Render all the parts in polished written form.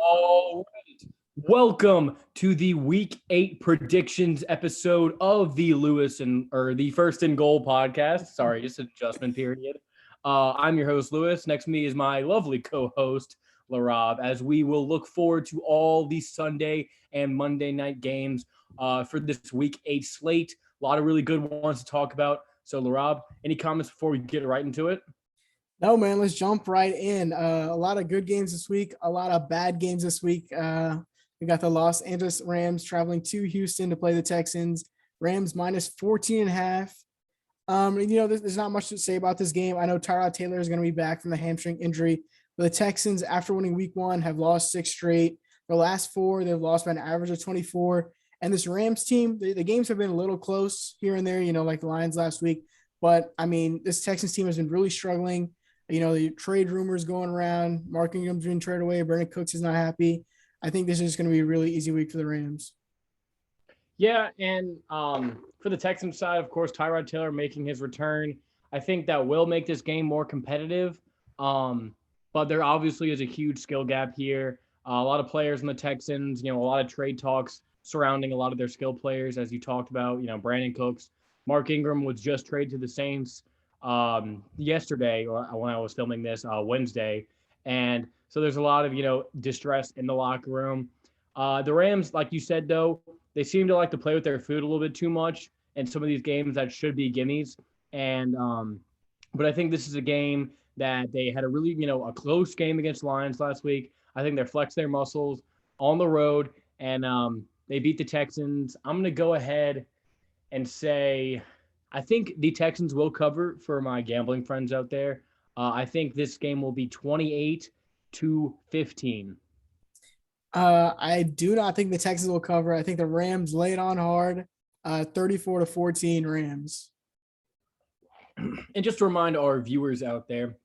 All right. Welcome to the Week 8 predictions episode of the the First and Goal podcast. Sorry, just an adjustment period. I'm your host, Lewis. Next to me is my lovely co-host, Laraib, as we will look forward to all the Sunday and Monday night games for this Week 8 slate. A lot of really good ones to talk about. So, Laraib, any comments before we get right into it? No, man, let's jump right in. A lot of good games this week, a lot of bad games this week. We got the Los Angeles Rams traveling to Houston to play the Texans. Rams minus 14 and a half. There's not much to say about this game. I know Tyrod Taylor is going to be back from the hamstring injury. But the Texans, after winning week 1, have lost 6 straight. The last 4, they've lost by an average of 24. And this Rams team, the games have been a little close here and there, like the Lions last week. But, this Texans team has been really struggling. The trade rumors going around, Mark Ingram's being traded away, Brandon Cooks is not happy. I think this is going to be a really easy week for the Rams. Yeah, and for the Texans side, of course, Tyrod Taylor making his return. I think that will make this game more competitive. But there obviously is a huge skill gap here. A lot of players in the Texans, a lot of trade talks surrounding a lot of their skill players, as you talked about, Brandon Cooks. Mark Ingram was just traded to the Saints yesterday, or when I was filming this Wednesday. And so there's a lot of, distress in the locker room. The Rams, like you said, though, they seem to like to play with their food a little bit too much in some of these games that should be gimmies. And, but I think this is a game that they had a really, a close game against Lions last week. I think they flexed their muscles on the road and they beat the Texans. I'm going to go ahead and say, I think the Texans will cover for my gambling friends out there. I think this game will be 28-15. I do not think the Texans will cover. I think the Rams lay it on hard, 34-14 Rams. And just to remind our viewers out there,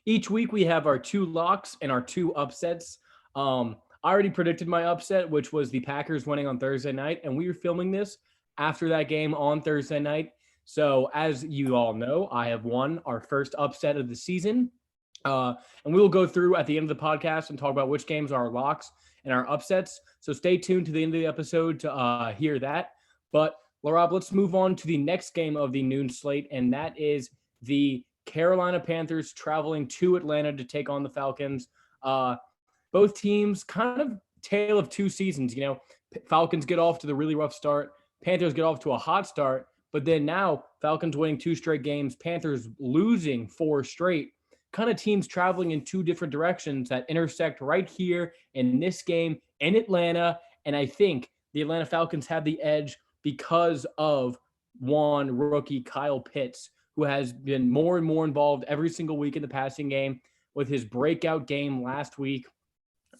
each week we have our 2 locks and our 2 upsets. I already predicted my upset, which was the Packers winning on Thursday night, and we were filming this after that game on Thursday night. So as you all know, I have won our first upset of the season. And we will go through at the end of the podcast and talk about which games are our locks and our upsets. So stay tuned to the end of the episode to hear that. But Laraib, let's move on to the next game of the noon slate, and that is the Carolina Panthers traveling to Atlanta to take on the Falcons. Both teams kind of tale of 2 seasons. Falcons get off to the really rough start. Panthers get off to a hot start, but then now Falcons winning 2 straight games, Panthers losing 4 straight. Kind of teams traveling in 2 different directions that intersect right here in this game in Atlanta. And I think the Atlanta Falcons have the edge because of one rookie, Kyle Pitts, who has been more and more involved every single week in the passing game with his breakout game last week.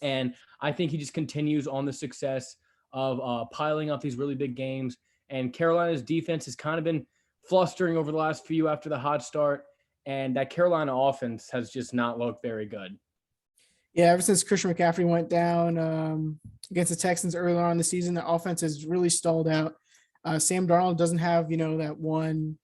And I think he just continues on the success of piling up these really big games. And Carolina's defense has kind of been flustering over the last few after the hot start. And that Carolina offense has just not looked very good. Yeah, ever since Christian McCaffrey went down against the Texans earlier on in the season, the offense has really stalled out. Sam Darnold doesn't have, that one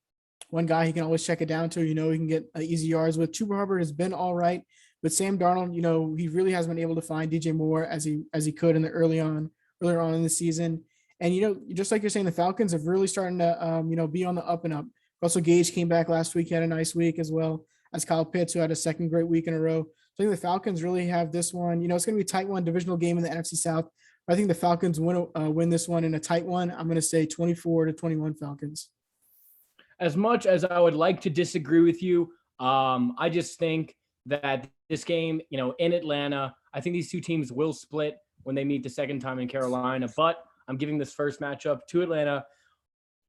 guy he can always check it down to, he can get easy yards with. Chuba Hubbard has been all right. But Sam Darnold, he really hasn't been able to find DJ Moore as he could in the earlier on in the season. And, just like you're saying, the Falcons have really starting to, be on the up and up. Russell Gage came back last week. He had a nice week as well as Kyle Pitts, who had a second great week in a row. So I think the Falcons really have this one. It's going to be a tight one, divisional game in the NFC South. But I think the Falcons win this one in a tight one. I'm going to say 24-21 Falcons. As much as I would like to disagree with you, I just think that this game, in Atlanta, I think these 2 teams will split when they meet the second time in Carolina. But I'm giving this first matchup to Atlanta.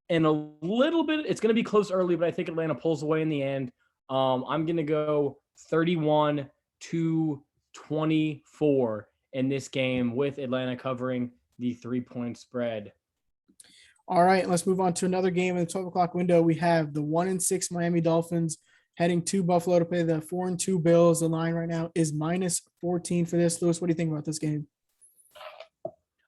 And a little bit, it's going to be close early, but I think Atlanta pulls away in the end. I'm going to go 31-24 in this game with Atlanta covering the 3-point spread. All right, let's move on to another game in the 12 o'clock window. We have the 1-6 Miami Dolphins heading to Buffalo to play the 4-2 Bills. The line right now is minus 14 for this. Lewis, what do you think about this game?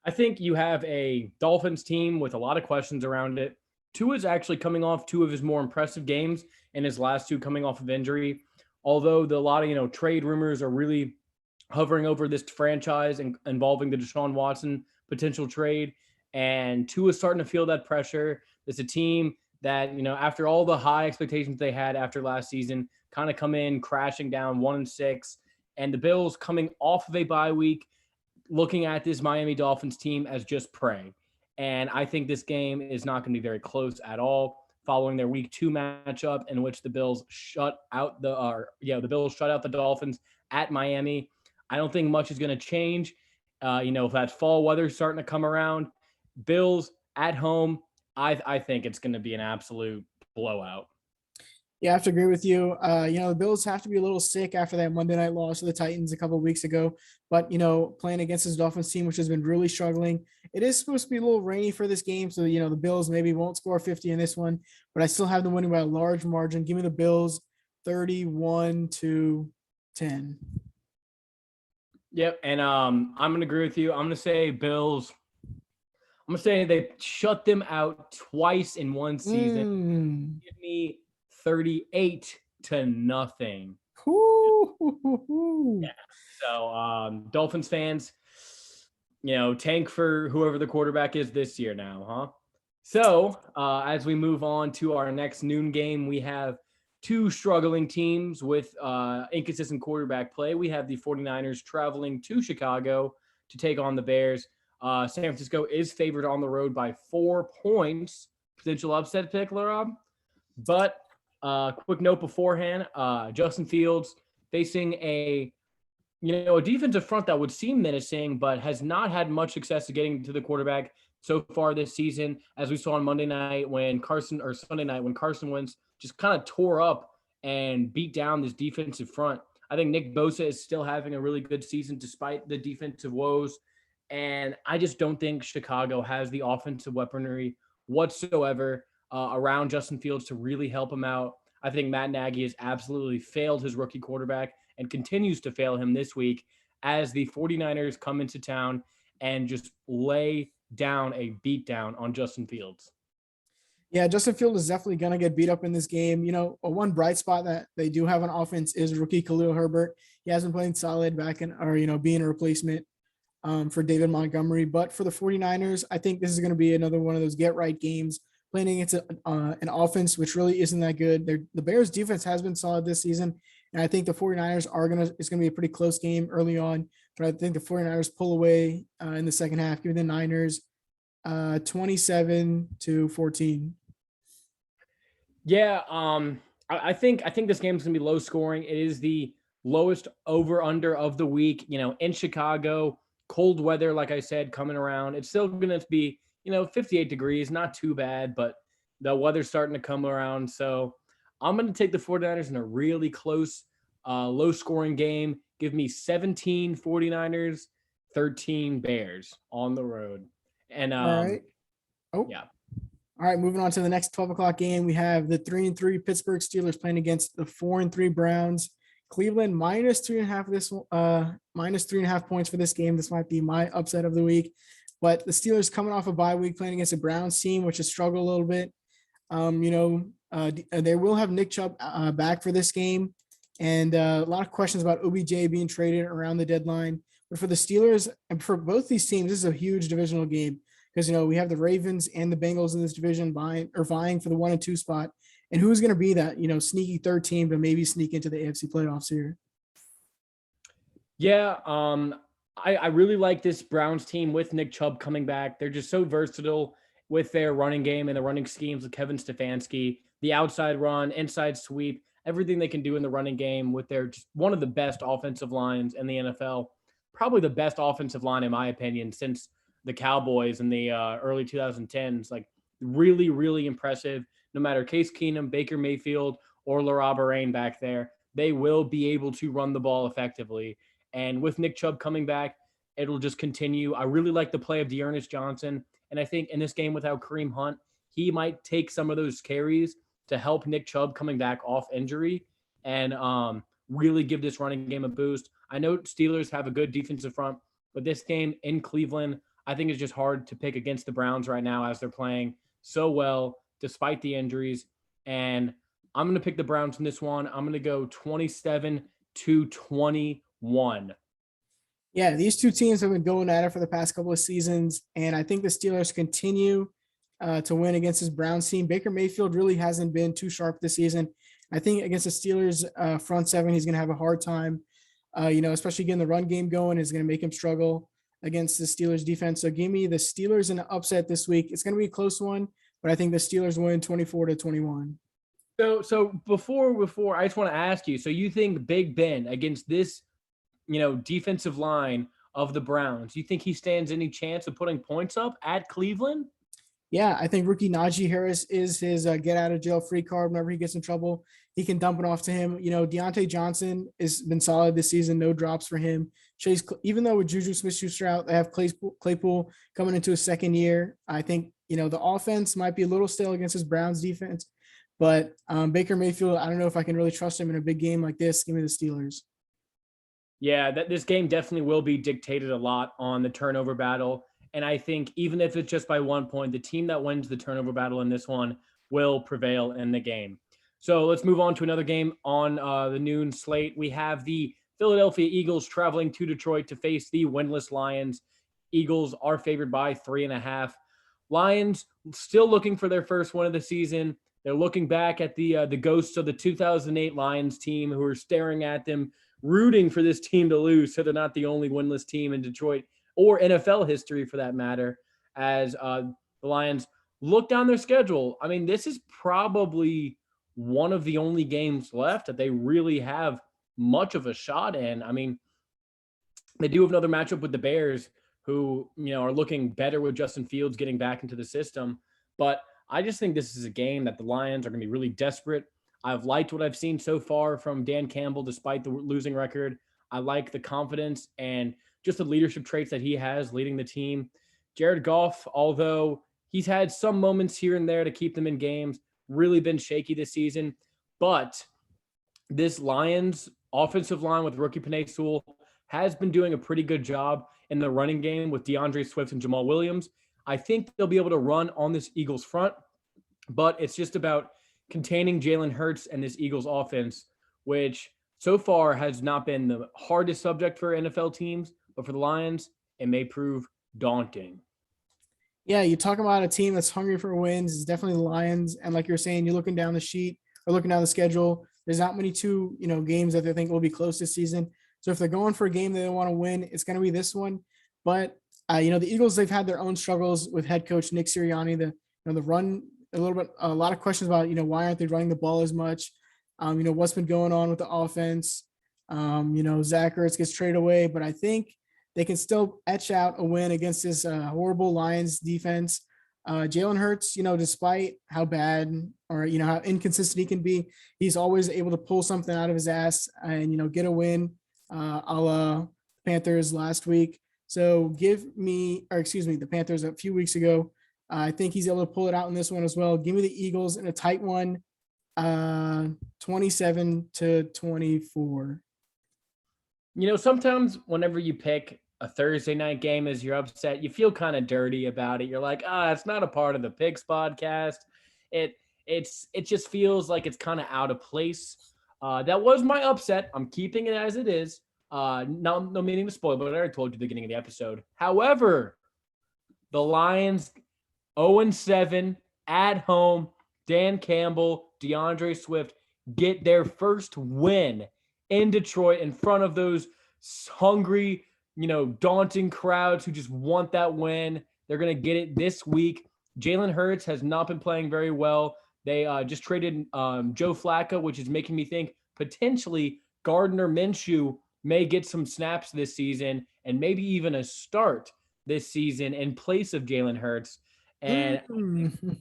I think you have a Dolphins team with a lot of questions around it. Tua's actually coming off 2 of his more impressive games, and his last 2 coming off of injury. Although a lot of trade rumors are really hovering over this franchise and involving the Deshaun Watson potential trade. And Tua's starting to feel that pressure. It's a team that, after all the high expectations they had after last season, kind of come in crashing down 1-6. And the Bills coming off of a bye week, looking at this Miami Dolphins team as just prey. And I think this game is not going to be very close at all, following their week 2 matchup in which the Bills shut out the Dolphins at Miami. I don't think much is going to change. If that fall weather's starting to come around, Bills at home, I think it's going to be an absolute blowout. Yeah, I have to agree with you. The Bills have to be a little sick after that Monday night loss to the Titans a couple of weeks ago. But, playing against this Dolphins team, which has been really struggling, it is supposed to be a little rainy for this game. So, the Bills maybe won't score 50 in this one, but I still have them winning by a large margin. Give me the Bills 31-10. Yep. And I'm going to agree with you. I'm going to say Bills. I'm going to say they shut them out twice in one season. Give me 38-0. Yeah. So Dolphins fans, tank for whoever the quarterback is this year now, huh? So as we move on to our next noon game, we have two struggling teams with inconsistent quarterback play. We have the 49ers traveling to Chicago to take on the Bears. San Francisco is favored on the road by 4 points. Potential upset pick, Laraib. But quick note beforehand, Justin Fields facing a defensive front that would seem menacing, but has not had much success getting to the quarterback so far this season, as we saw on Sunday night when Carson Wentz just kind of tore up and beat down this defensive front. I think Nick Bosa is still having a really good season despite the defensive woes. And I just don't think Chicago has the offensive weaponry whatsoever around Justin Fields to really help him out. I think Matt Nagy has absolutely failed his rookie quarterback and continues to fail him this week as the 49ers come into town and just lay down a beatdown on Justin Fields. Yeah, Justin Fields is definitely going to get beat up in this game. One bright spot that they do have on offense is rookie Khalil Herbert. He has been playing solid being a replacement for David Montgomery. But for the 49ers, I think this is going to be another one of those get-right games, playing against an offense which really isn't that good. The Bears' defense has been solid this season, and I think the 49ers it's going to be a pretty close game early on, but I think the 49ers pull away in the second half, giving the Niners 27-14. Yeah, I think this game is going to be low scoring. It is the lowest over-under of the week. In Chicago, cold weather, like I said, coming around. It's still going to be 58 degrees, not too bad, but the weather's starting to come around. So I'm going to take the 49ers in a really close, low-scoring game. Give me 17 49ers, 13 Bears on the road. And all right. Yeah. All right, moving on to the next 12 o'clock game. We have the 3-3 Pittsburgh Steelers playing against the 4-3 Browns. Cleveland -3.5 points for this game. This might be my upset of the week. But the Steelers coming off a bye week playing against a Browns team, which has struggled a little bit. They will have Nick Chubb back for this game. And a lot of questions about OBJ being traded around the deadline. But for the Steelers and for both these teams, this is a huge divisional game because, we have the Ravens and the Bengals in this division vying for the 1 and 2 spot. And who's going to be that, sneaky third team to maybe sneak into the AFC playoffs here? Yeah, I really like this Browns team with Nick Chubb coming back. They're just so versatile with their running game and the running schemes with Kevin Stefanski, the outside run, inside sweep, everything they can do in the running game with their just one of the best offensive lines in the NFL, probably the best offensive line in my opinion since the Cowboys in the early 2010s. Like really, really impressive. No matter Case Keenum, Baker Mayfield, or Laraib back there, they will be able to run the ball effectively. And with Nick Chubb coming back, it'll just continue. I really like the play of Dearness Johnson. And I think in this game without Kareem Hunt, he might take some of those carries to help Nick Chubb coming back off injury and really give this running game a boost. I know Steelers have a good defensive front, but this game in Cleveland, I think is just hard to pick against the Browns right now as they're playing so well despite the injuries. And I'm going to pick the Browns in this one. I'm going to go 27-21. Yeah, these two teams have been going at it for the past couple of seasons, and I think the Steelers continue to win against this Browns team. Baker Mayfield really hasn't been too sharp this season. I think against the Steelers front seven, he's going to have a hard time. Especially getting the run game going is going to make him struggle against the Steelers defense. So give me the Steelers in an upset this week. It's going to be a close one, but I think the Steelers win 24-21. So before I just want to ask you. So you think Big Ben against this, defensive line of the Browns, you think he stands any chance of putting points up at Cleveland? Yeah, I think rookie Najee Harris is his get out of jail free card. Whenever he gets in trouble, he can dump it off to him. Deontay Johnson has been solid this season, no drops for him. Chase, even though with Juju Smith-Schuster out, they have Claypool coming into his second year. I think the offense might be a little stale against his Browns defense, but Baker Mayfield, I don't know if I can really trust him in a big game like this. Give me the Steelers. Yeah, this game definitely will be dictated a lot on the turnover battle. And I think even if it's just by 1 point, the team that wins the turnover battle in this one will prevail in the game. So let's move on to another game on the noon slate. We have the Philadelphia Eagles traveling to Detroit to face the Windless Lions. Eagles are favored by 3.5. Lions still looking for their first win of the season. They're looking back at the ghosts of the 2008 Lions team who are staring at them, rooting for this team to lose so they're not the only winless team in Detroit or NFL history for that matter, as the Lions look down their schedule. I mean, this is probably one of the only games left that they really have much of a shot in. I mean, they do have another matchup with the Bears, who, are looking better with Justin Fields getting back into the system. But I just think this is a game that the Lions are going to be really desperate. I've liked what I've seen so far from Dan Campbell, despite the losing record. I like the confidence and just the leadership traits that he has leading the team. Jared Goff, although he's had some moments here and there to keep them in games, really been shaky this season. But this Lions offensive line with rookie Penei Sewell has been doing a pretty good job in the running game with DeAndre Swift and Jamal Williams. I think they'll be able to run on this Eagles front, but it's just about containing Jalen Hurts and this Eagles offense, which so far has not been the hardest subject for NFL teams, but for the Lions, it may prove daunting. Yeah, you talk about a team that's hungry for wins. It's definitely the Lions. And like you're saying, you're looking down the sheet or looking down the schedule. There's not many games that they think will be close this season. So if they're going for a game that they want to win, it's going to be this one. But the Eagles, they've had their own struggles with head coach Nick Sirianni. The run a lot of questions about why aren't they running the ball as much? What's been going on with the offense? Zach Ertz gets traded away, but I think they can still etch out a win against this horrible Lions defense. Jalen Hurts, despite how bad or how inconsistent he can be, he's always able to pull something out of his ass and get a win, a la Panthers last week. So the Panthers a few weeks ago. I think he's able to pull it out in this one as well. Give me the Eagles in a tight one, 27-24. Sometimes whenever you pick a Thursday night game as your upset, you feel kind of dirty about it. You're like, it's not a part of the Picks podcast. It just feels like it's kind of out of place. That was my upset. I'm keeping it as it is. No meaning to spoil, but I already told you at the beginning of the episode. However, the Lions 0-7 at home. Dan Campbell, DeAndre Swift get their first win in Detroit in front of those hungry, daunting crowds who just want that win. They're going to get it this week. Jalen Hurts has not been playing very well. They just traded Joe Flacco, which is making me think potentially Gardner Minshew may get some snaps this season and maybe even a start this season in place of Jalen Hurts. And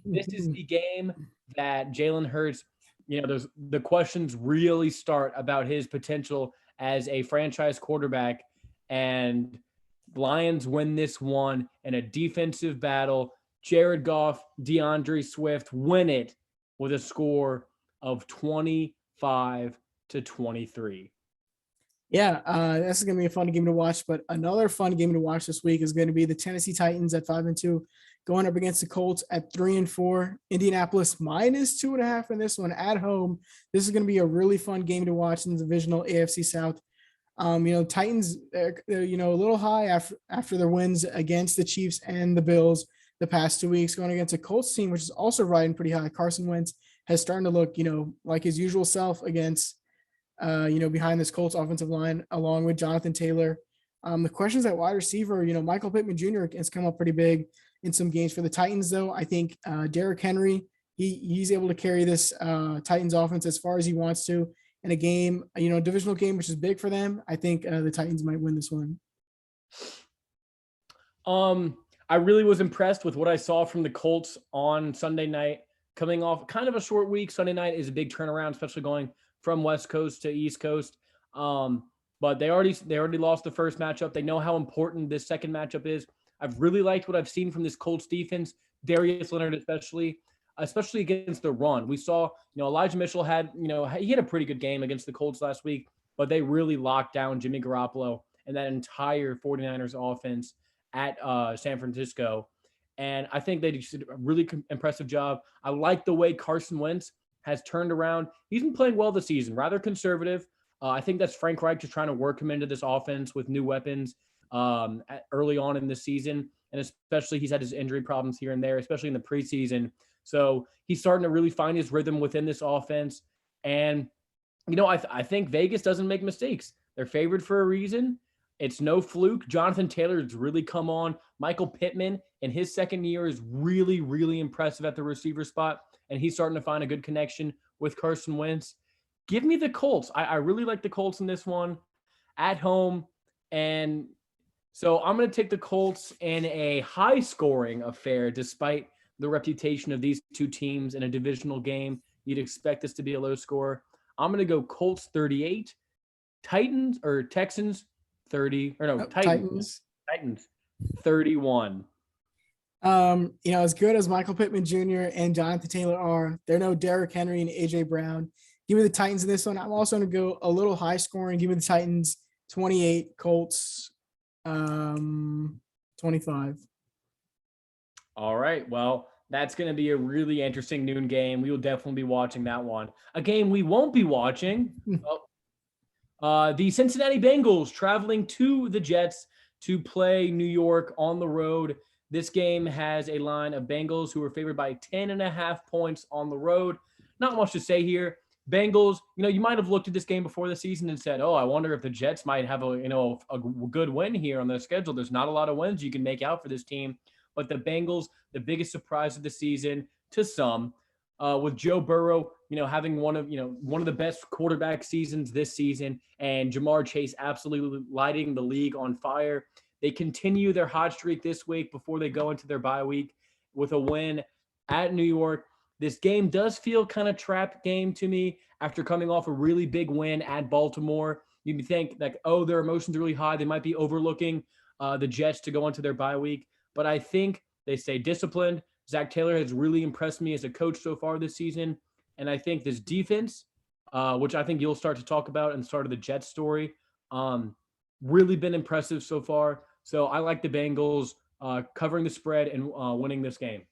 this is the game that Jalen Hurts, the questions really start about his potential as a franchise quarterback. And Lions win this one in a defensive battle. Jared Goff, DeAndre Swift win it with a score of 25-23. Yeah, this is going to be a fun game to watch. But another fun game to watch this week is going to be the Tennessee Titans at 5-2 going up against the Colts at 3-4. Indianapolis -2.5 in this one at home. This is going to be a really fun game to watch in the divisional AFC South. Titans, a little high after their wins against the Chiefs and the Bills the past 2 weeks, going against a Colts team, which is also riding pretty high. Carson Wentz has started to look, like his usual self against, behind this Colts offensive line, along with Jonathan Taylor. The questions at wide receiver, Michael Pittman Jr. has come up pretty big in some games for the Titans, though. I think Derrick Henry, he's able to carry this Titans offense as far as he wants to in a game, divisional game, which is big for them. I think the Titans might win this one. I really was impressed with what I saw from the Colts on Sunday night. Coming off kind of a short week, Sunday night is a big turnaround, especially going from West Coast to East Coast. But they already lost the first matchup. They know how important this second matchup is. I've really liked what I've seen from this Colts defense, Darius Leonard especially against the run. We saw, Elijah Mitchell he had a pretty good game against the Colts last week, but they really locked down Jimmy Garoppolo and that entire 49ers offense at San Francisco. And I think they did a really impressive job. I like the way Carson Wentz has turned around. He's been playing well this season, rather conservative. I think that's Frank Reich just trying to work him into this offense with new weapons early on in the season. And especially he's had his injury problems here and there, especially in the preseason. So he's starting to really find his rhythm within this offense. And, I think Vegas doesn't make mistakes. They're favored for a reason. It's no fluke. Jonathan Taylor has really come on. Michael Pittman in his second year is really, really impressive at the receiver spot. And he's starting to find a good connection with Carson Wentz. Give me the Colts. I really like the Colts in this one at home. And so I'm going to take the Colts in a high-scoring affair, despite the reputation of these two teams in a divisional game. You'd expect this to be a low score. I'm going to go Colts 38, Texans 31. As good as Michael Pittman Jr. and Jonathan Taylor are, they're no Derrick Henry and AJ Brown. Give me the Titans in this one. I'm also going to go a little high scoring. Give me the Titans 28, Colts 25. All right. Well, that's going to be a really interesting noon game. We will definitely be watching that one. A game we won't be watching. The Cincinnati Bengals traveling to the Jets to play New York on the road. This game has a line of Bengals who are favored by 10.5 points on the road. Not much to say here. Bengals, you might have looked at this game before the season and said, I wonder if the Jets might have a good win here on their schedule. There's not a lot of wins you can make out for this team. But the Bengals, the biggest surprise of the season to some, with Joe Burrow, having one of the best quarterback seasons this season, and Jamar Chase absolutely lighting the league on fire. They continue their hot streak this week before they go into their bye week with a win at New York. This game does feel kind of trap game to me after coming off a really big win at Baltimore. You think their emotions are really high. They might be overlooking the Jets to go into their bye week. But I think they stay disciplined. Zach Taylor has really impressed me as a coach so far this season. And I think this defense, which I think you'll start to talk about in the start of the Jets story, really been impressive so far. So I like the Bengals covering the spread and winning this game.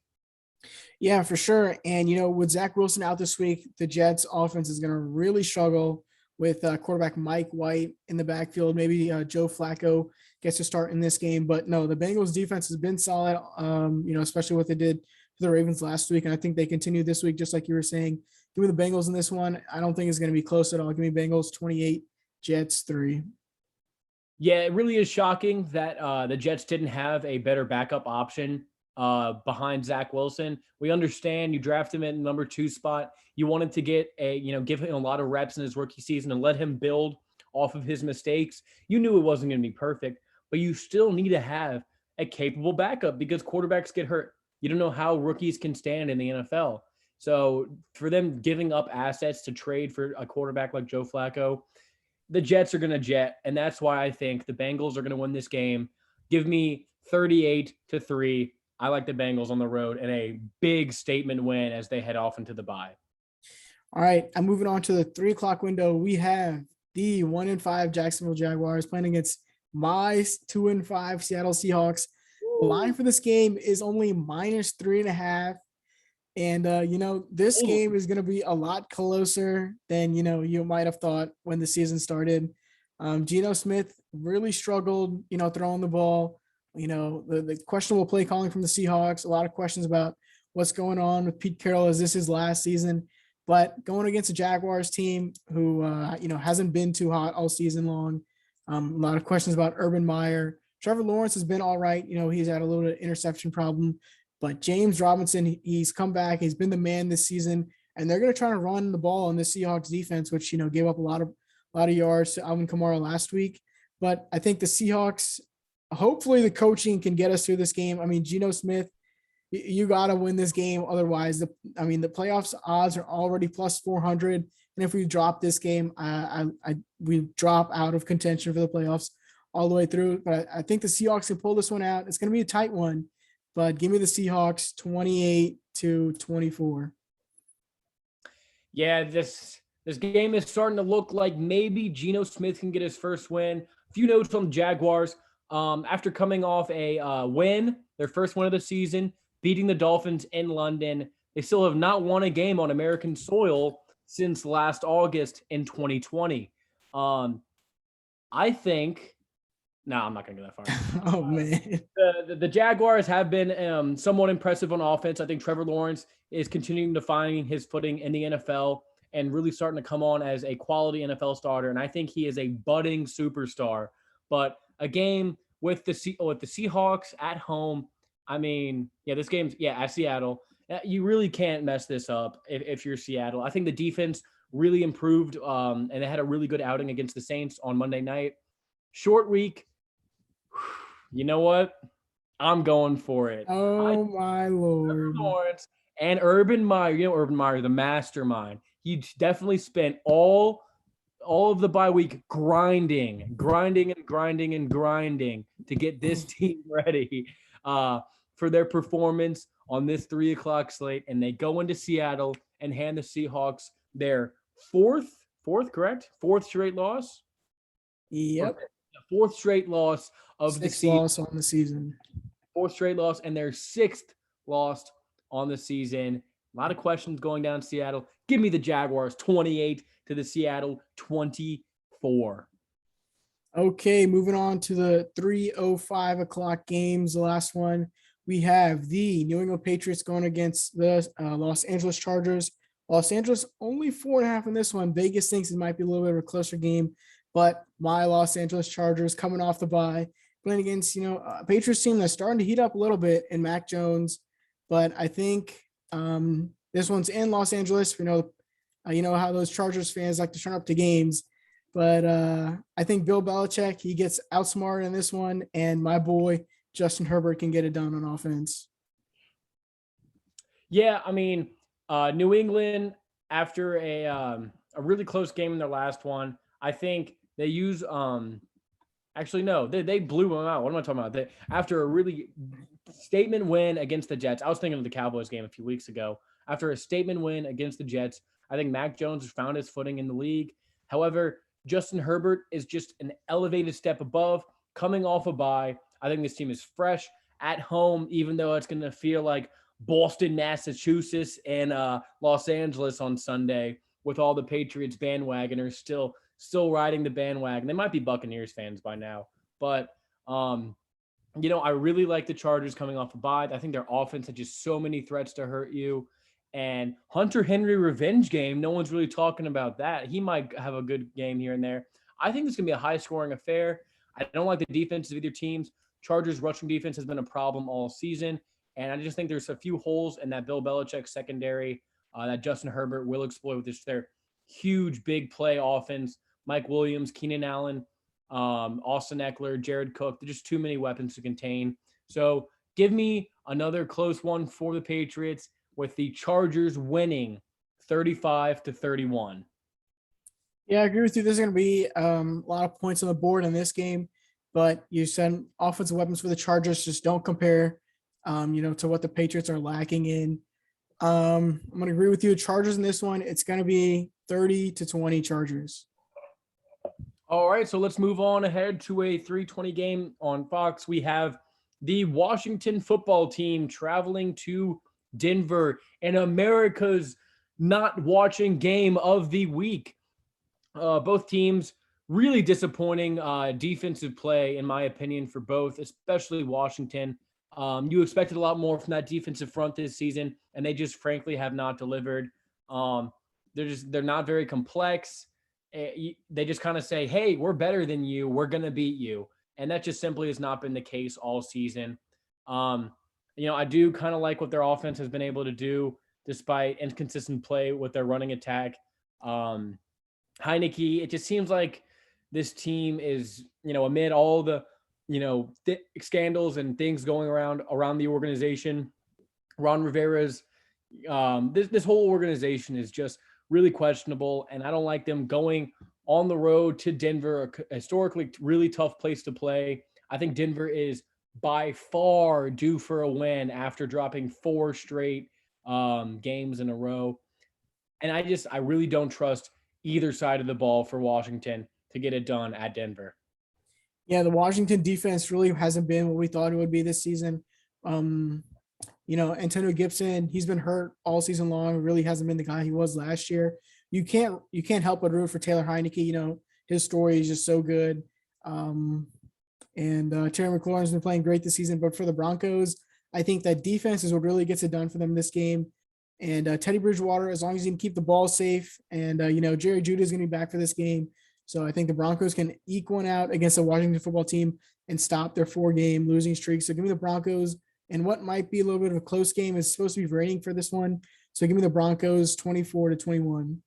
Yeah, for sure. And, with Zach Wilson out this week, the Jets offense is going to really struggle with quarterback Mike White in the backfield. Maybe Joe Flacco gets to start in this game. But no, the Bengals defense has been solid, especially what they did for the Ravens last week. And I think they continue this week, just like you were saying. Give me the Bengals in this one. I don't think it's going to be close at all. Give me Bengals 28, Jets 3. Yeah, it really is shocking that the Jets didn't have a better backup option behind Zach Wilson. We understand you draft him at number 2 spot. You wanted to get give him a lot of reps in his rookie season and let him build off of his mistakes. You knew it wasn't going to be perfect, but you still need to have a capable backup because quarterbacks get hurt. You don't know how rookies can stand in the NFL. So for them giving up assets to trade for a quarterback like Joe Flacco, the Jets are going to jet. And that's why I think the Bengals are going to win this game. Give me 38-3. I like the Bengals on the road and a big statement win as they head off into the bye. All right. I'm moving on to the 3:00 window. We have the 1-5 Jacksonville Jaguars playing against my 2-5 Seattle Seahawks. The line for this game is only -3.5. And, this game is going to be a lot closer than, you might have thought when the season started. Geno Smith really struggled, throwing the ball. The questionable play calling from the Seahawks. A lot of questions about what's going on with Pete Carroll. Is this his last season? But going against a Jaguars team who, hasn't been too hot all season long. A lot of questions about Urban Meyer. Trevor Lawrence has been all right. He's had a little bit of interception problem, but James Robinson, he's come back. He's been the man this season, and they're going to try to run the ball on the Seahawks defense, which, gave up a lot of yards to Alvin Kamara last week. But I think the Seahawks, hopefully the coaching can get us through this game. I mean, Geno Smith, you got to win this game. Otherwise, the playoffs odds are already plus 400. And if we drop this game, we drop out of contention for the playoffs all the way through. But I think the Seahawks can pull this one out. It's going to be a tight one, but give me the Seahawks 28-24. Yeah, this game is starting to look like maybe Geno Smith can get his first win. A few notes on the Jaguars. After coming off a win, their first win of the season, beating the Dolphins in London, they still have not won a game on American soil since last August in 2020. I think – no, I'm not going to go that far. Oh, man. The Jaguars have been somewhat impressive on offense. I think Trevor Lawrence is continuing to find his footing in the NFL and really starting to come on as a quality NFL starter. And I think he is a budding superstar. But a game with the Seahawks at home, I mean, this game's at Seattle. You really can't mess this up if you're Seattle. I think the defense really improved, and they had a really good outing against the Saints on Monday night. Short week. You know what? I'm going for it. Oh, my Lord. Lawrence and Urban Meyer. Urban Meyer, the mastermind. He definitely spent all of the bye week grinding to get this team ready for their performance on this 3:00 slate. And they go into Seattle and hand the Seahawks their fourth straight loss. Yep. Fourth straight loss of the season. Loss on the season. Fourth straight loss, and their sixth loss on the season. A lot of questions going down Seattle. Give me the Jaguars 28 to the Seattle 24. Okay, moving on to the 3:05 o'clock games. The last one, we have the New England Patriots going against the Los Angeles Chargers. Los Angeles only 4.5 in this one. Vegas thinks it might be a little bit of a closer game, but my Los Angeles Chargers coming off the bye, playing against, a Patriots team that's starting to heat up a little bit in Mac Jones. But I think this one's in Los Angeles. You know how those Chargers fans like to turn up to games. But I think Bill Belichick, he gets outsmarted in this one, and my boy Justin Herbert can get it done on offense. Yeah, I mean, New England, after a really close game in their last one, I think they use actually no, they blew them out. What am I talking about? After a really statement win against the Jets, I was thinking of the Cowboys game a few weeks ago. After a statement win against the Jets, I think Mac Jones has found his footing in the league. However, Justin Herbert is just an elevated step above, coming off a bye. I think this team is fresh at home, even though it's going to feel like Boston, Massachusetts, and Los Angeles on Sunday, with all the Patriots bandwagoners still riding the bandwagon. They might be Buccaneers fans by now, but I really like the Chargers coming off a bye. I think their offense had just so many threats to hurt you. And Hunter Henry revenge game, no one's really talking about that. He might have a good game here and there. I think this is going to be a high-scoring affair. I don't like the defense of either teams. Chargers rushing defense has been a problem all season, and I just think there's a few holes in that Bill Belichick secondary that Justin Herbert will exploit with their huge big play offense. Mike Williams, Keenan Allen, Austin Eckler, Jared Cook. There's just too many weapons to contain. So give me another close one for the Patriots, with the Chargers winning 35-31. Yeah, I agree with you. There's going to be a lot of points on the board in this game, but you said offensive weapons for the Chargers just don't compare, to what the Patriots are lacking in. I'm going to agree with you. Chargers in this one, it's going to be 30-20 Chargers. All right, so let's move on ahead to a 3:20 game on Fox. We have the Washington football team traveling to Denver and America's not watching game of the week. Both teams really disappointing defensive play, in my opinion, for both, especially Washington. You expected a lot more from that defensive front this season, and they just frankly have not delivered. Um, they're not very complex. They just kind of say, "Hey, we're better than you. We're gonna beat you," and that just simply has not been the case all season. Um, I do kind of like what their offense has been able to do despite inconsistent play with their running attack. Um, Heineke, it just seems like this team is, amid all the, scandals and things going around the organization. Ron Rivera's, this whole organization is just really questionable, and I don't like them going on the road to Denver, a historically really tough place to play. I think Denver is by far due for a win after dropping 4 straight games in a row. And I really don't trust either side of the ball for Washington to get it done at Denver. Yeah, the Washington defense really hasn't been what we thought it would be this season. Um, Antonio Gibson, he's been hurt all season long. Really hasn't been the guy he was last year. You can't help but root for Taylor Heineke. His story is just so good. And Terry McLaurin's been playing great this season. But for the Broncos, I think that defense is what really gets it done for them this game. And Teddy Bridgewater, as long as he can keep the ball safe, and Jerry Jeudy is going to be back for this game. So I think the Broncos can eke one out against the Washington football team and stop their 4-game losing streak. So give me the Broncos. And what might be a little bit of a close game is supposed to be raining for this one. So give me the Broncos 24-21.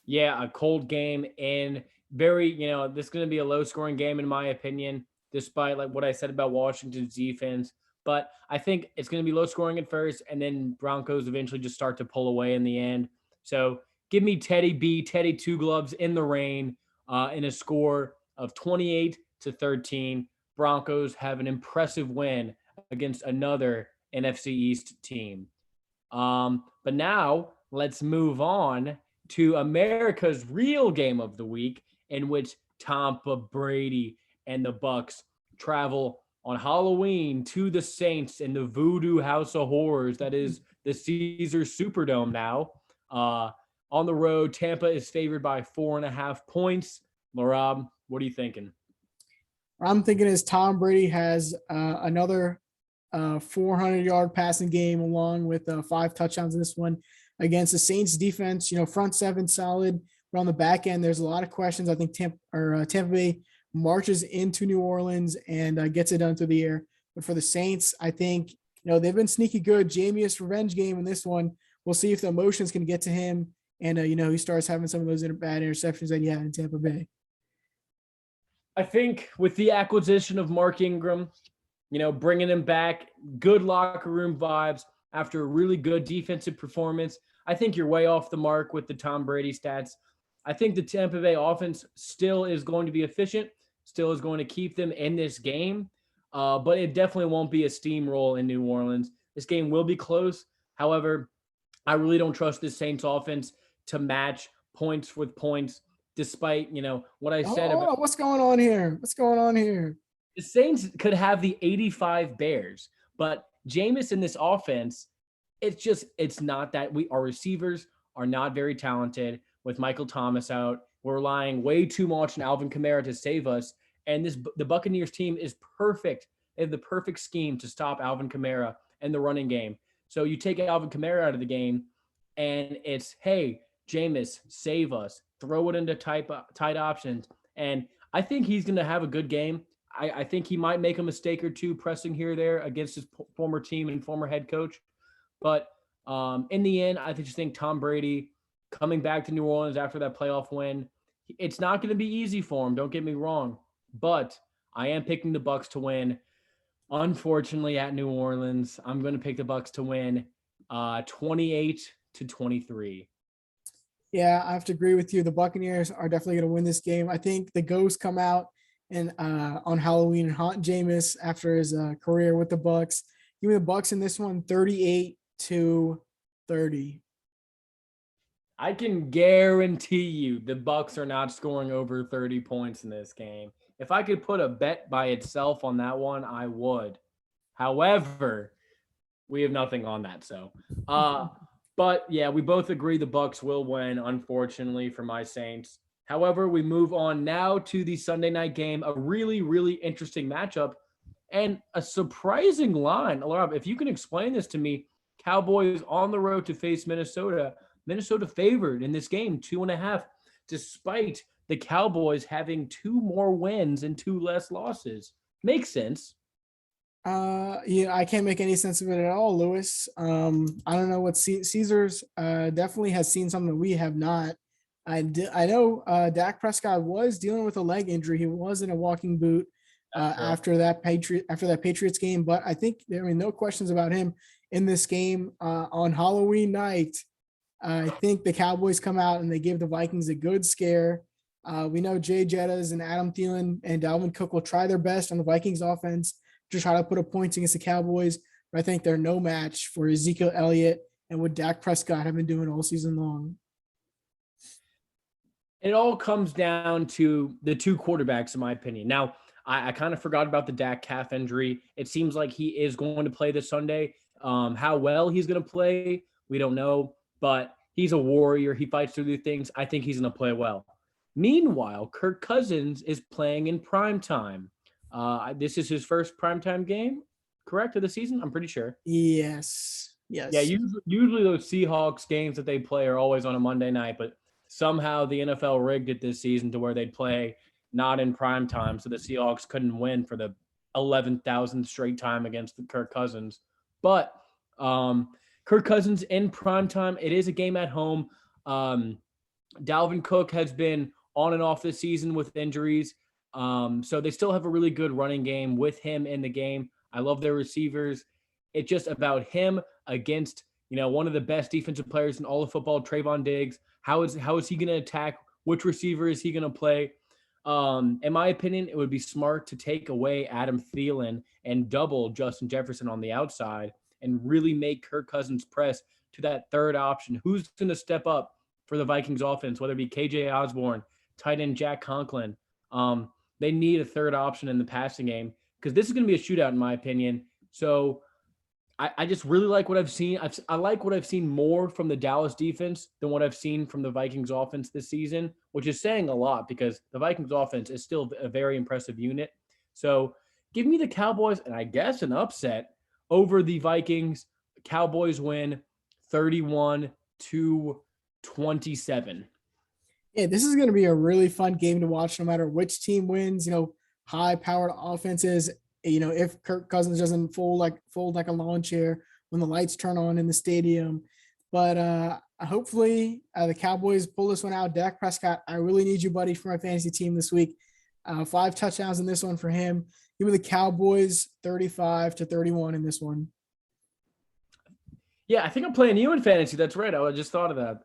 Yeah, a cold game and very, this is going to be a low scoring game in my opinion, despite like what I said about Washington's defense. But I think it's going to be low scoring at first, and then Broncos eventually just start to pull away in the end. So give me Teddy Two Gloves in the rain in a score of 28-13. Broncos have an impressive win against another NFC East team. But now let's move on to America's real game of the week, in which Tampa Brady and the Bucks travel on Halloween to the Saints in the Voodoo House of Horrors that is the Caesars Superdome now. On the road, Tampa is favored by 4.5 points. Laraib, what are you thinking? I'm thinking is Tom Brady has another 400-yard passing game along with 5 touchdowns in this one against the Saints defense. Front seven solid, but on the back end, there's a lot of questions. I think Tampa Bay marches into New Orleans and gets it done through the air. But for the Saints, I think, they've been sneaky good. Jameis revenge game in this one. We'll see if the emotions can get to him. And, he starts having some of those bad interceptions that he had in Tampa Bay. I think with the acquisition of Mark Ingram, bringing him back, good locker room vibes after a really good defensive performance. I think you're way off the mark with the Tom Brady stats. I think the Tampa Bay offense still is going to be efficient, still is going to keep them in this game, but it definitely won't be a steamroll in New Orleans. This game will be close. However, I really don't trust this Saints offense to match points with points, despite, what I said about what's going on here? What's going on here? The Saints could have the 85 Bears, but Jameis in this offense, it's not that our receivers are not very talented with Michael Thomas out. We're relying way too much on Alvin Kamara to save us. And the Buccaneers team is perfect. They have the perfect scheme to stop Alvin Kamara and the running game. So you take Alvin Kamara out of the game, and it's, hey, Jameis, save us. Throw it into tight options. And I think he's going to have a good game. I think he might make a mistake or two pressing here or there against his former team and former head coach. But in the end, I just think Tom Brady coming back to New Orleans after that playoff win, it's not going to be easy for him. Don't get me wrong. But I am picking the Bucks to win. Unfortunately, at New Orleans, I'm going to pick the Bucks to win 28-23. Yeah, I have to agree with you. The Buccaneers are definitely going to win this game. I think the ghosts come out and on Halloween and haunt Jameis after his career with the Bucks. Give me the Bucks in this one, 38-30. I can guarantee you the Bucks are not scoring over 30 points in this game. If I could put a bet by itself on that one, I would. However, we have nothing on that. So, but yeah, we both agree the Bucks will win, unfortunately, for my Saints. However, we move on now to the Sunday night game, a really, really interesting matchup and a surprising line. Laraib, if you can explain this to me, Cowboys on the road to face Minnesota. Minnesota favored in this game, 2.5, despite the Cowboys having 2 more wins and 2 less losses. Makes sense. Yeah, I can't make any sense of it at all, Lewis. I don't know what Caesars definitely has seen something that we have not. I know Dak Prescott was dealing with a leg injury. He was in a walking boot after that Patriots game, but I think no questions about him in this game on Halloween night. I think the Cowboys come out and they give the Vikings a good scare. We know Jay Jettas and Adam Thielen and Dalvin Cook will try their best on the Vikings offense to try to put up points against the Cowboys. But I think they're no match for Ezekiel Elliott and what Dak Prescott have been doing all season long. It all comes down to the 2 quarterbacks, in my opinion. Now, I kind of forgot about the Dak calf injury. It seems like he is going to play this Sunday. How well he's going to play, we don't know. But he's a warrior. He fights through these things. I think he's going to play well. Meanwhile, Kirk Cousins is playing in prime time. This is his first primetime game, correct, of the season? I'm pretty sure. Yes. Yeah, usually those Seahawks games that they play are always on a Monday night, but somehow the NFL rigged it this season to where they'd play not in prime time, so the Seahawks couldn't win for the 11,000th straight time against the Kirk Cousins. But Kirk Cousins in prime time, it is a game at home. Dalvin Cook has been on and off this season with injuries. So they still have a really good running game with him in the game. I love their receivers. It's just about him against, one of the best defensive players in all of football, Trayvon Diggs. How is he going to attack? Which receiver is he going to play? In my opinion, it would be smart to take away Adam Thielen and double Justin Jefferson on the outside and really make Kirk Cousins press to that third option. Who's going to step up for the Vikings offense, whether it be KJ Osborne, tight end Jack Conklin? They need a third option in the passing game because this is going to be a shootout, in my opinion. So I just really like what I've seen. I like what I've seen more from the Dallas defense than what I've seen from the Vikings offense this season, which is saying a lot because the Vikings offense is still a very impressive unit. So give me the Cowboys and I guess an upset over the Vikings. Cowboys win 31-27. Yeah, this is going to be a really fun game to watch no matter which team wins. High-powered offenses. If Kirk Cousins doesn't fold like a lawn chair when the lights turn on in the stadium. But hopefully the Cowboys pull this one out. Dak Prescott, I really need you, buddy, for my fantasy team this week. 5 touchdowns in this one for him. Give me the Cowboys 35-31 in this one. Yeah, I think I'm playing you in fantasy. That's right. I just thought of that.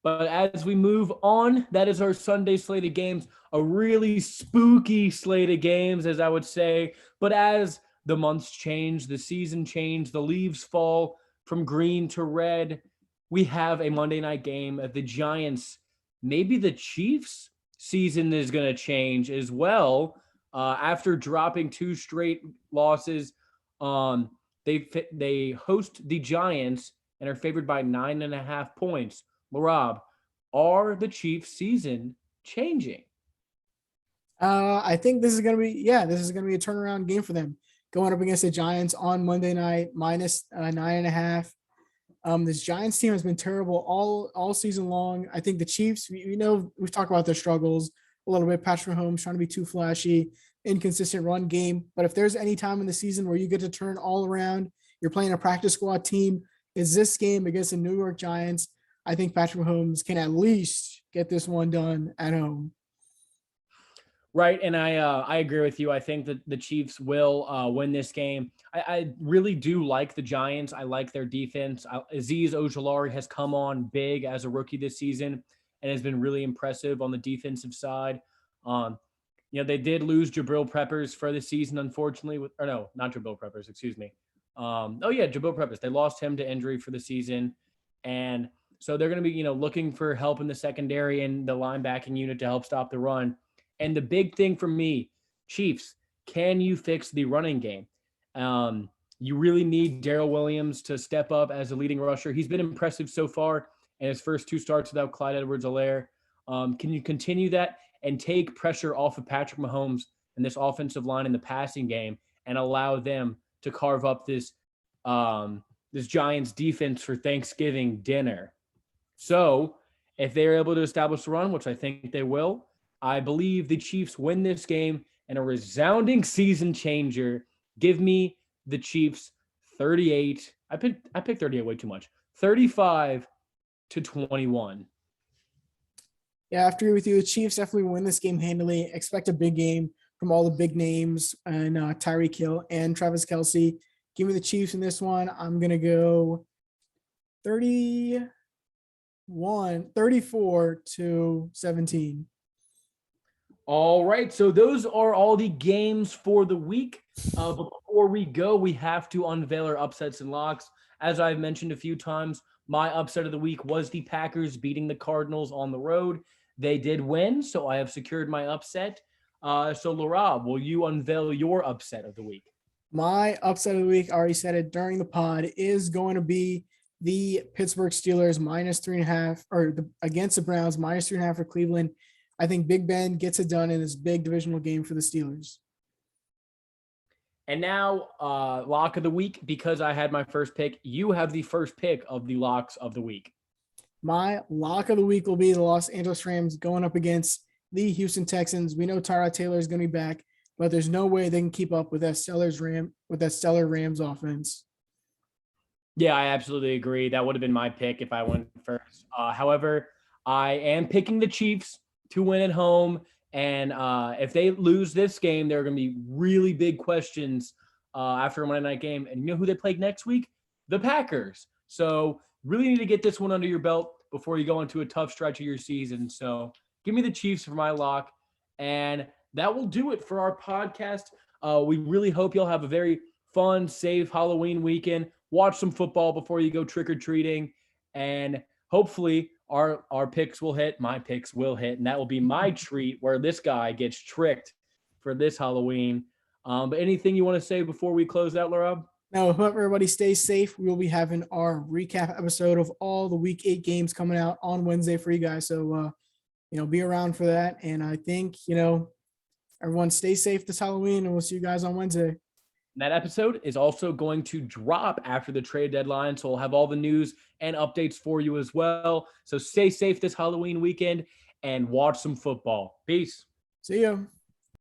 But as we move on, that is our Sunday slate of games, a really spooky slate of games, as I would say. But as the months change, the season change, the leaves fall from green to red, we have a Monday night game at the Giants. Maybe the Chiefs' season is going to change as well. After dropping 2 straight losses, they host the Giants and are favored by 9.5 points. Laraib, are the Chiefs' season changing? I think this is going to be a turnaround game for them. Going up against the Giants on Monday night, minus 9.5. This Giants team has been terrible all season long. I think the Chiefs, we've talked about their struggles a little bit. Patrick Mahomes trying to be too flashy, inconsistent run game. But if there's any time in the season where you get to turn all around, you're playing a practice squad team, is this game against the New York Giants. I think Patrick Mahomes can at least get this one done at home. Right, and I agree with you. I think that the Chiefs will win this game. I really do like the Giants. I like their defense. Azeez Ojulari has come on big as a rookie this season and has been really impressive on the defensive side. They did lose Jabril Peppers for the season, unfortunately. Not Jabril Peppers, excuse me. Jabril Peppers. They lost him to injury for the season, and so they're going to be, looking for help in the secondary and the linebacking unit to help stop the run. And the big thing for me, Chiefs, can you fix the running game? You really need Darrell Williams to step up as a leading rusher. He's been impressive so far in his first 2 starts without Clyde Edwards-Helaire. Can you continue that and take pressure off of Patrick Mahomes and this offensive line in the passing game and allow them to carve up this Giants defense for Thanksgiving dinner? So if they're able to establish a run, which I think they will, I believe the Chiefs win this game and a resounding season changer. Give me the Chiefs 38. I picked 38 way too much. 35-21. Yeah, I have to agree with you. The Chiefs definitely win this game handily. Expect a big game from all the big names and Tyreek Hill and Travis Kelce. Give me the Chiefs in this one. I'm going to go 34-17. All right, so those are all the games for the week. But before we go, we have to unveil our upsets and locks. As I've mentioned a few times, my upset of the week was the Packers beating the Cardinals on the road. They did win, so I have secured my upset. So, Laraib, will you unveil your upset of the week? My upset of the week, I already said it during the pod, is going to be the Pittsburgh Steelers -3.5, or against the Browns -3.5 for Cleveland. I think Big Ben gets it done in this big divisional game for the Steelers. And now, lock of the week, because I had my first pick, you have the first pick of the locks of the week. My lock of the week will be the Los Angeles Rams going up against the Houston Texans. We know Tyrod Taylor is going to be back, but there's no way they can keep up with that stellar Rams offense. Yeah, I absolutely agree. That would have been my pick if I went first. However, I am picking the Chiefs to win at home. And if they lose this game, there are going to be really big questions after a Monday night game. And you know who they play next week? The Packers. So really need to get this one under your belt before you go into a tough stretch of your season. So give me the Chiefs for my lock. And that will do it for our podcast. We really hope you'll have a very fun, safe Halloween weekend. Watch some football before you go trick-or-treating. And hopefully our picks will hit. My picks will hit. And that will be my treat where this guy gets tricked for this Halloween. But anything you want to say before we close out, Laraib? Now, hope everybody stays safe. We will be having our recap episode of all the Week 8 games coming out on Wednesday for you guys. So, be around for that. And I think, everyone stay safe this Halloween, and we'll see you guys on Wednesday. That episode is also going to drop after the trade deadline, so we'll have all the news and updates for you as well. So stay safe this Halloween weekend and watch some football. Peace. See ya.